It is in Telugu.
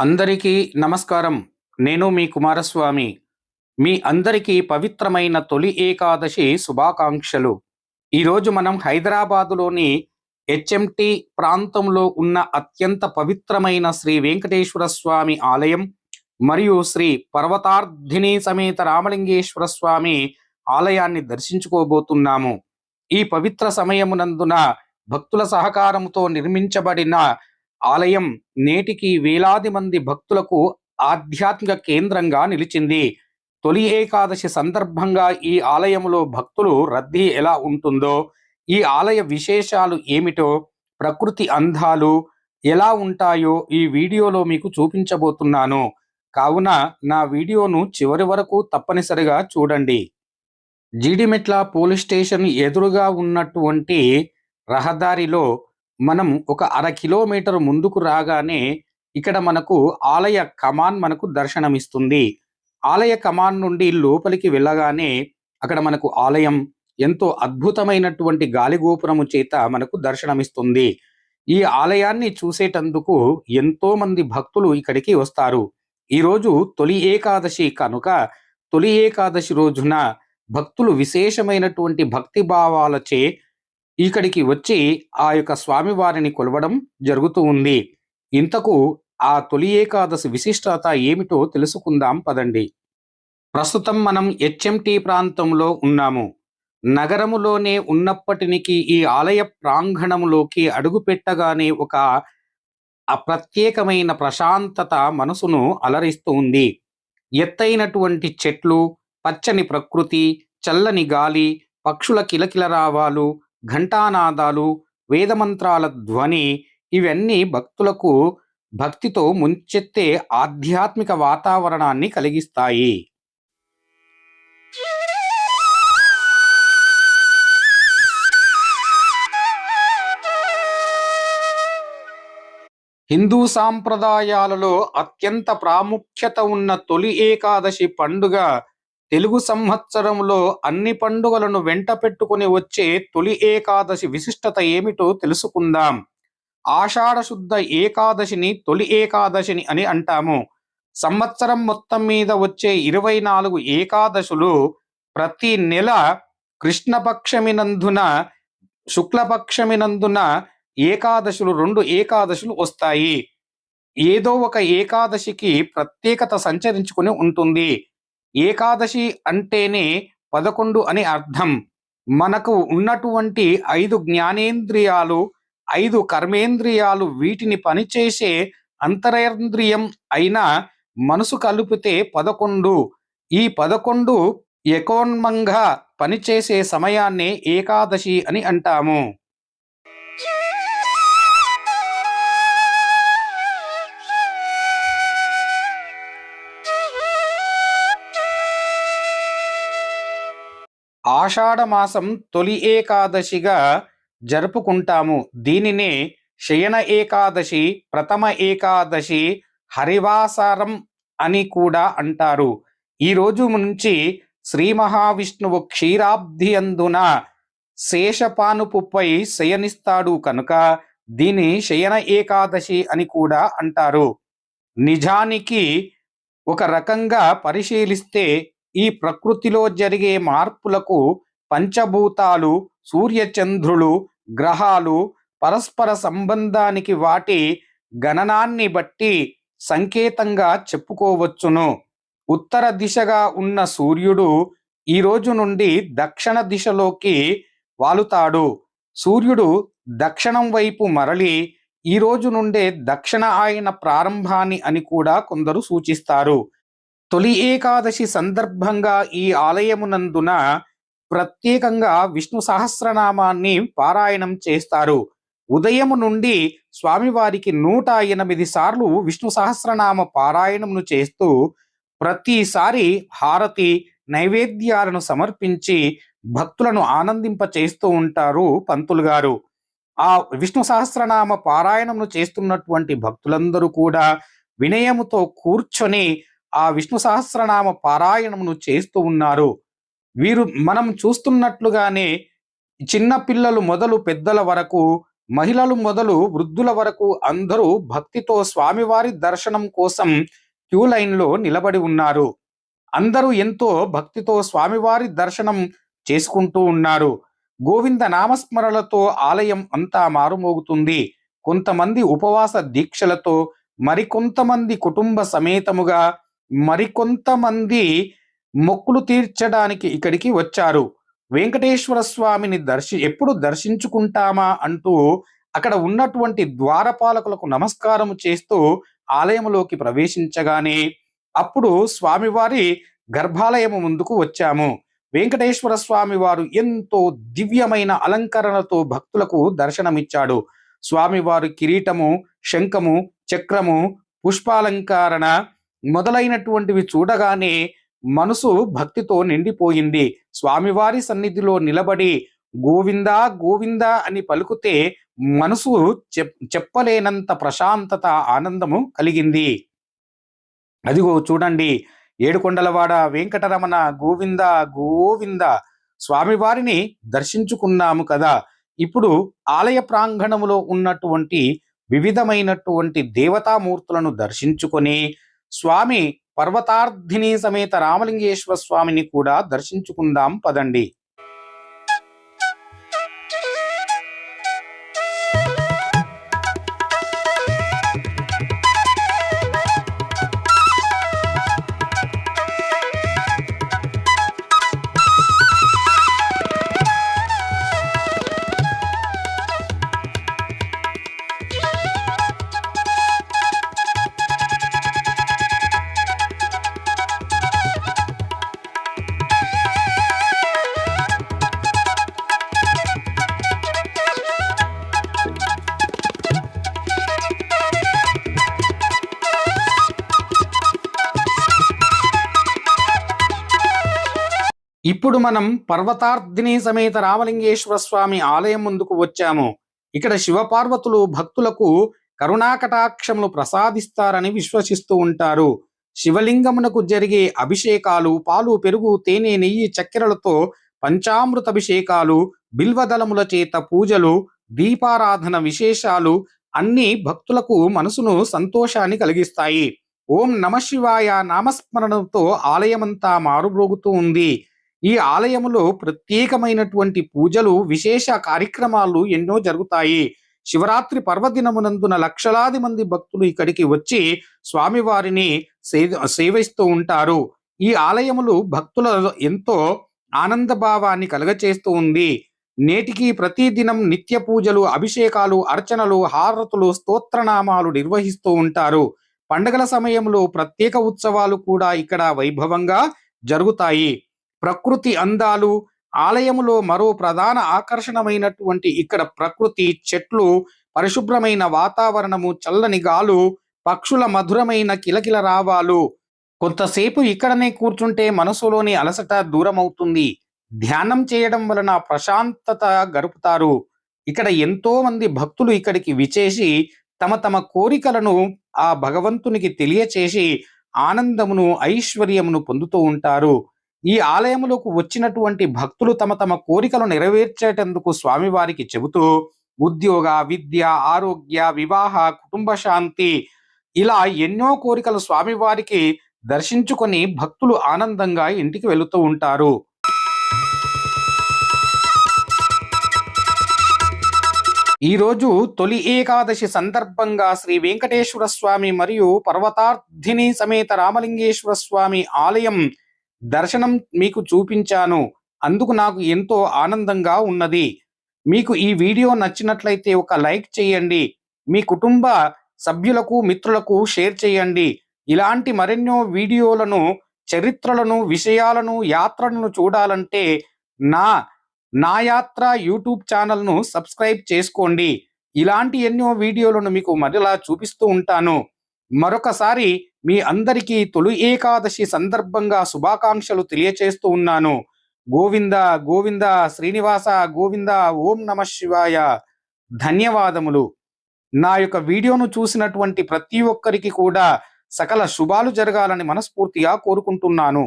అందరికీ నమస్కారం. నేను మీ కుమారస్వామి. మీ అందరికీ పవిత్రమైన తొలి ఏకాదశి శుభాకాంక్షలు. ఈరోజు మనం హైదరాబాదులోని హెచ్ఎంటి ప్రాంతంలో ఉన్న అత్యంత పవిత్రమైన శ్రీ వెంకటేశ్వర స్వామి ఆలయం మరియు శ్రీ పర్వతార్ధిని సమేత రామలింగేశ్వర స్వామి ఆలయాన్ని దర్శించుకోబోతున్నాము. ఈ పవిత్ర సమయమునందున భక్తుల సహకారంతో నిర్మించబడిన ఆలయం నేటికి వేలాది మంది భక్తులకు ఆధ్యాత్మిక కేంద్రంగా నిలిచింది. తొలి ఏకాదశి సందర్భంగా ఈ ఆలయంలో భక్తులు రద్దీ ఎలా ఉంటుందో, ఈ ఆలయ విశేషాలు ఏమిటో, ప్రకృతి అందాలు ఎలా ఉంటాయో ఈ వీడియోలో మీకు చూపించబోతున్నాను. కావున నా వీడియోను చివరి వరకు తప్పనిసరిగా చూడండి. జీడిమెట్ల పోలీస్ స్టేషన్ ఎదురుగా ఉన్నటువంటి రహదారిలో మనం ఒక అర కిలోమీటర్ ముందుకు రాగానే ఇక్కడ మనకు ఆలయ కమాన్ మనకు దర్శనమిస్తుంది. ఆలయ కమాన్ నుండి లోపలికి వెళ్ళగానే అక్కడ మనకు ఆలయం ఎంతో అద్భుతమైనటువంటి గాలిగోపురము చేత మనకు దర్శనమిస్తుంది. ఈ ఆలయాన్ని చూసేటందుకు ఎంతో మంది భక్తులు ఇక్కడికి వస్తారు. ఈరోజు తొలి ఏకాదశి కనుక తొలి ఏకాదశి రోజున భక్తులు విశేషమైనటువంటి భక్తి భావాలచే ఇక్కడికి వచ్చి ఆ యొక్క స్వామివారిని కొలవడం జరుగుతూ ఉంది. ఇంతకు ఆ తొలి ఏకాదశి విశిష్టత ఏమిటో తెలుసుకుందాం పదండి. ప్రస్తుతం మనం హెచ్ఎంటి ప్రాంతంలో ఉన్నాము. నగరములోనే ఉన్నప్పటికీ ఈ ఆలయ ప్రాంగణంలోకి అడుగుపెట్టగానే ఒక ప్రత్యేకమైన ప్రశాంతత మనసును అలరిస్తూ ఉంది. ఎత్తైనటువంటి చెట్లు, పచ్చని ప్రకృతి, చల్లని గాలి, పక్షుల కిలకిలరావాలు, ఘంటానాదాలు, వేదమంత్రాల ధ్వని ఇవన్నీ భక్తులకు భక్తితో ముంచెత్తే ఆధ్యాత్మిక వాతావరణాన్ని కలిగిస్తాయి. హిందూ సాంప్రదాయాలలో అత్యంత ప్రాముఖ్యత ఉన్న తొలి ఏకాదశి పండుగ తెలుగు సంవత్సరంలో అన్ని పండుగలను వెంట పెట్టుకుని వచ్చే తొలి ఏకాదశి విశిష్టత ఏమిటో తెలుసుకుందాం. ఆషాఢ శుద్ధ ఏకాదశిని తొలి ఏకాదశిని అని అంటాము. సంవత్సరం మొత్తం మీద వచ్చే 24 ఏకాదశులు ప్రతి నెల కృష్ణపక్షమినందున శుక్లపక్షమినందున ఏకాదశులు 2 ఏకాదశులు వస్తాయి. ఏదో ఒక ఏకాదశికి ప్రత్యేకత సంచరించుకుని ఉంటుంది. ఏకాదశి అంటేనే 11 అని అర్థం. మనకు ఉన్నటువంటి 5 జ్ఞానేంద్రియాలు, 5 కర్మేంద్రియాలు వీటిని పనిచేసే అంతరేంద్రియం అయిన మనసు కలిపితే 11. ఈ 11 ఏకోన్మంగా పనిచేసే సమయాన్నే ఏకాదశి అని అంటాము. ఆషాఢ మాసం తొలి ఏకాదశిగా జరుపుకుంటాము. దీనినే శయన ఏకాదశి, ప్రథమ ఏకాదశి, హరివాసరం అని కూడా అంటారు. ఈ రోజు నుంచి శ్రీ మహావిష్ణువు క్షీరాబ్ది అందున శేషపానుపుపై శయనిస్తాడు కనుక దీని శయన ఏకాదశి అని కూడా అంటారు. నిజానికి ఒక రకంగా పరిశీలిస్తే ఈ ప్రకృతిలో జరిగే మార్పులకు పంచభూతాలు, సూర్యచంద్రులు, గ్రహాలు పరస్పర సంబంధానికి వాటి గణనాన్ని బట్టి సంకేతంగా చెప్పుకోవచ్చును. ఉత్తర దిశగా ఉన్న సూర్యుడు ఈ రోజు నుండి దక్షిణ దిశలోకి వాలుతాడు. సూర్యుడు దక్షిణం వైపు మరలి ఈ రోజు నుండే దక్షిణ ఆయన ప్రారంభాన్ని అని కూడా కొందరు సూచిస్తారు. తొలి ఏకాదశి సందర్భంగా ఈ ఆలయమునందున ప్రత్యేకంగా విష్ణు సహస్రనామాన్ని పారాయణం చేస్తారు. ఉదయము నుండి స్వామివారికి 108 సార్లు విష్ణు సహస్రనామ పారాయణమును చేస్తూ ప్రతిసారి హారతి, నైవేద్యాలను సమర్పించి భక్తులను ఆనందింప చేస్తూ ఉంటారు పంతులు గారు. ఆ విష్ణు సహస్రనామ పారాయణమును చేస్తున్నటువంటి భక్తులందరూ కూడా వినయముతో కూర్చొని ఆ విష్ణు సహస్రనామ పారాయణమును చేస్తూ ఉన్నారు. వీరు మనం చూస్తున్నట్లుగానే చిన్న పిల్లలు మొదలు పెద్దల వరకు మహిళలు మొదలు వృద్ధుల వరకు అందరూ భక్తితో స్వామివారి దర్శనం కోసం క్యూ లైన్లో నిలబడి ఉన్నారు. అందరూ ఎంతో భక్తితో స్వామివారి దర్శనం చేసుకుంటూ ఉన్నారు. గోవింద నామస్మరణలతో ఆలయం అంతా మారుమోగుతుంది. కొంతమంది ఉపవాస దీక్షలతో, మరికొంతమంది కుటుంబ సమేతముగా, మరికొంతమంది మొక్కులు తీర్చడానికి ఇక్కడికి వచ్చారు. వెంకటేశ్వర స్వామిని ఎప్పుడు దర్శించుకుంటామా అంటూ అక్కడ ఉన్నటువంటి ద్వారపాలకులకు నమస్కారం చేస్తూ ఆలయంలోకి ప్రవేశించగానే అప్పుడు స్వామివారి గర్భాలయము ముందుకు వచ్చాము. వెంకటేశ్వర స్వామి వారు ఎంతో దివ్యమైన అలంకరణతో భక్తులకు దర్శనమిచ్చాడు. స్వామివారు కిరీటము, శంఖము, చక్రము, పుష్పాలంకరణ మొదలైనటువంటివి చూడగానే మనసు భక్తితో నిండిపోయింది. స్వామివారి సన్నిధిలో నిలబడి గోవిందా గోవిందా అని పలుకుతే మనసు చెప్పలేనంత ప్రశాంతత, ఆనందము కలిగింది. అదిగో చూడండి, ఏడుకొండలవాడ వెంకటరమణ గోవింద గోవింద. స్వామివారిని దర్శించుకున్నాము కదా. ఇప్పుడు ఆలయ ప్రాంగణములో ఉన్నటువంటి వివిధమైనటువంటి దేవతామూర్తులను దర్శించుకొని స్వామి పర్వతార్థిని సమేత రామలింగేశ్వర స్వామిని కూడా దర్శించుకుందాం పదండి. ఇప్పుడు మనం పర్వతార్థిని సమేత రామలింగేశ్వర స్వామి ఆలయం ముందుకు వచ్చాము. ఇక్కడ శివపార్వతులు భక్తులకు కరుణాకటాక్షములు ప్రసాదిస్తారని విశ్వసిస్తూ ఉంటారు. శివలింగమునకు జరిగే అభిషేకాలు, పాలు, పెరుగు, తేనె, నెయ్యి, చక్కెరలతో పంచామృత అభిషేకాలు, బిల్వదళముల చేత పూజలు, దీపారాధన విశేషాలు అన్ని భక్తులకు మనసును సంతోషాన్ని కలిగిస్తాయి. ఓం నమశివాయ నామస్మరణతో ఆలయమంతా మారుమ్రోగుతూ ఉంది. ఈ ఆలయములో ప్రత్యేకమైనటువంటి పూజలు, విశేష కార్యక్రమాలు ఎన్నో జరుగుతాయి. శివరాత్రి పర్వదినమునందున లక్షలాది మంది భక్తులు ఇక్కడికి వచ్చి స్వామివారిని సేవిస్తూ ఉంటారు. ఈ ఆలయములు భక్తుల ఎంతో ఆనందభావాన్ని కలగచేస్తూ ఉంది. నేటికి ప్రతిదినం నిత్య పూజలు, అభిషేకాలు, అర్చనలు, హారతులు, స్తోత్రనామాలు నిర్వహిస్తూ ఉంటారు. పండగల సమయంలో ప్రత్యేక ఉత్సవాలు కూడా ఇక్కడ వైభవంగా జరుగుతాయి. ప్రకృతి అందాలు ఆలయములో మరో ప్రధాన ఆకర్షణమైనటువంటి ఇక్కడ ప్రకృతి, చెట్లు, పరిశుభ్రమైన వాతావరణము, చల్లని గాలు, పక్షుల మధురమైన కిలకిల రావాలు. కొంతసేపు ఇక్కడనే కూర్చుంటే మనసులోని అలసట దూరమవుతుంది. ధ్యానం చేయడం వలన ప్రశాంతత గడుపుతారు. ఇక్కడ ఎంతో మంది భక్తులు ఇక్కడికి విచేసి తమ తమ కోరికలను ఆ భగవంతునికి తెలియచేసి ఆనందమును, ఐశ్వర్యమును పొందుతూ ఉంటారు. ఈ ఆలయములకు వచ్చినటువంటి భక్తులు తమ తమ కోరికలు నెరవేర్చేటందుకు స్వామివారికి చెబుతూ ఉద్యోగ, విద్య, ఆరోగ్య, వివాహ, కుటుంబ శాంతి ఇలా ఎన్నో కోరికలు స్వామివారికి దర్శించుకొని భక్తులు ఆనందంగా ఇంటికి వెళుతూ ఉంటారు. ఈరోజు తొలి ఏకాదశి సందర్భంగా శ్రీ వెంకటేశ్వర స్వామి మరియు పర్వతార్థిని సమేత రామలింగేశ్వర స్వామి ఆలయం దర్శనం మీకు చూపించాను. అందుకు నాకు ఎంతో ఆనందంగా ఉన్నది. మీకు ఈ వీడియో నచ్చినట్లయితే ఒక లైక్ చేయండి. మీ కుటుంబ సభ్యులకు, మిత్రులకు షేర్ చేయండి. ఇలాంటి మరెన్నో వీడియోలను, చరిత్రలను, విషయాలను, యాత్రలను చూడాలంటే నా యాత్ర యూట్యూబ్ ఛానల్ను సబ్స్క్రైబ్ చేసుకోండి. ఇలాంటి ఎన్నో వీడియోలను మీకు మరలా చూపిస్తూ ఉంటాను. మరొకసారి మీ అందరికీ తొలి ఏకాదశి సందర్భంగా శుభాకాంక్షలు తెలియచేస్తూ ఉన్నాను. గోవింద గోవింద శ్రీనివాస గోవింద. ఓం నమ శివాయ. ధన్యవాదములు. నా యొక్క వీడియోను చూసినటువంటి ప్రతి ఒక్కరికి కూడా సకల శుభాలు జరగాలని మనస్ఫూర్తిగా కోరుకుంటున్నాను.